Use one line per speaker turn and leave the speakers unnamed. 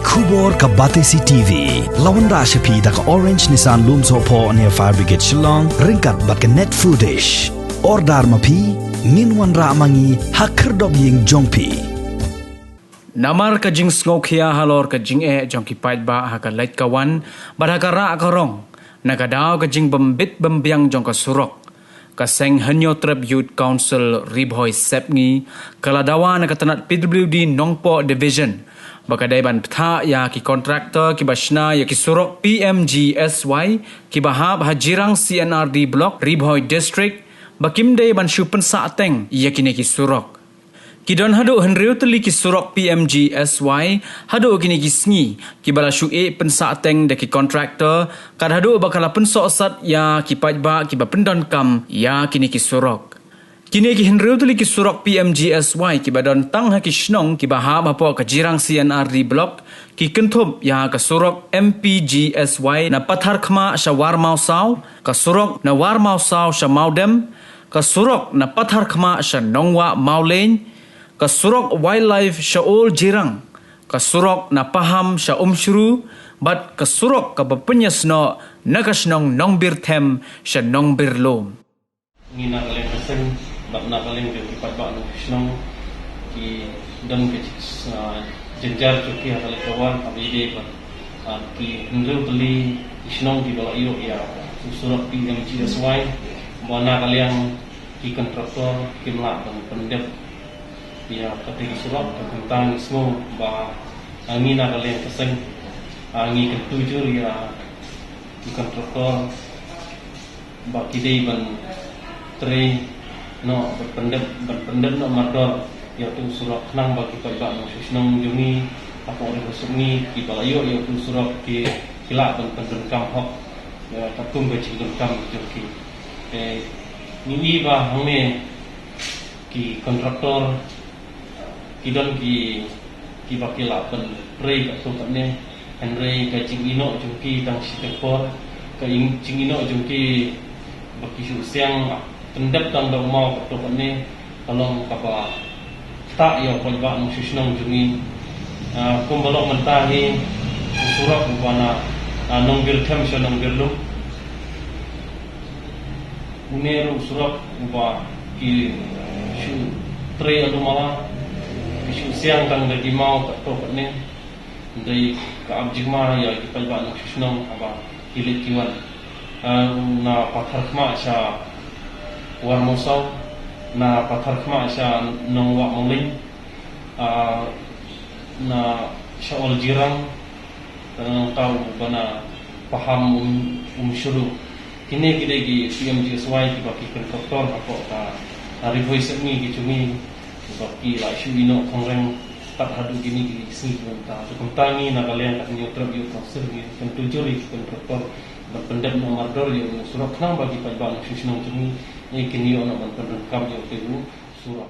Kubor ka Batesi TV. Lawan Rashapi da ka Orange Nissan Loom Sopo near Fire Brigade Shillong. Ringkat bat ka net footage. Ordar mapi. Minwan ra mangi hakerdog ying jongpi.
Namar ka jing sngokia halor ka jing jongki pait ba haka light kawan. Badhakara akarong. Nakadaw ka jing bembit bembiang jong ka Surok. Kaseng Hanyo Trap Youth Council Ribhoy Sepngi Kaladawa nakatanat PWD Nongpo Division Bakadai ban ptha ya ki Kontraktor ki Shna ya ki Surok Pmgsy ki bahab Jirang C&Rd Block Ribhoy District Bakimde ban shupen saateng ya kini ki Surok Kidon hadu henriu teli ki Surok Pmgsy hadu kini ki sngi ki bala syue pensaateng de ki Kontraktor kad hadu bakala pensosat ya ki pajba ki bapendon kam ya kini ki Surok kini ki henriu teli ki Surok Pmgsy ki badon tang ha ki Shnong ki bahab apo ka Jirang C&Rd Block ki kentup ya ka Surok Pmgsy na pathar khma sha war mau saw ka Surok na war mau saw sha maudem ka Surok na pathar khma sha nongwa mauleng ka Surok Wildlife Shaol Jirang, ka Surok na paham sya Shru, bat ka Surok ka bapenyas no nakasnong nongbir them sya nongbir lom.
Ngina kalian pesen, bat na kalian ke kipat bak no kisnong ki dan ke jenjar cuki hakal kawan abide bat ki hendrau teli kisnong ki bala iyo ya Surok Pmgsy mana kalian ki Kontraktor ki melak dan Pyndep ya ketika Surok tentang semua bah angin kalian kesan angin ketujuh ya Kontraktor bah kidai ban tre no berpendep no mador ya tu Surok nang bagi pajak no susnong jumi apa orang besukni di balayo ya tu Surok ki kilak ban pendengkam hok ya tatung beci pendengkam joki ini bah hame ki Kontraktor kidon ki bakila pen prei ka so ne henrei ka cingino jungki tang sitekor ka cingino jungki baki su siang pendep tang dong mau ka to ne kalong kapa tak yo kon ba no susnong jungi kumbalok mentahi Surok bana nonggir them so nonggir lu uneru Surok ba ki su tre adu mala siang tang dari mau tak tahu ni dari keabjigma ya kita buat nak susnong apa kilit kiwan na pathar khma sha war mosau na pathar khma sha nongwa mongling na shaol Jirang tahu bana paham shuru kini kita di Pmgsy ki baki Kontraktor apa ta Ribhoy Sepngi ki cumi baki la isu ino kongreng tak hadu gini di sini kita tukumtangi na kalian kat nyutrap yu konser ni pentujuri Kontraktor berpendap nomor dor yu Surok nang bagi pajak susnong cumi ni kini ono berpendam yu Surok.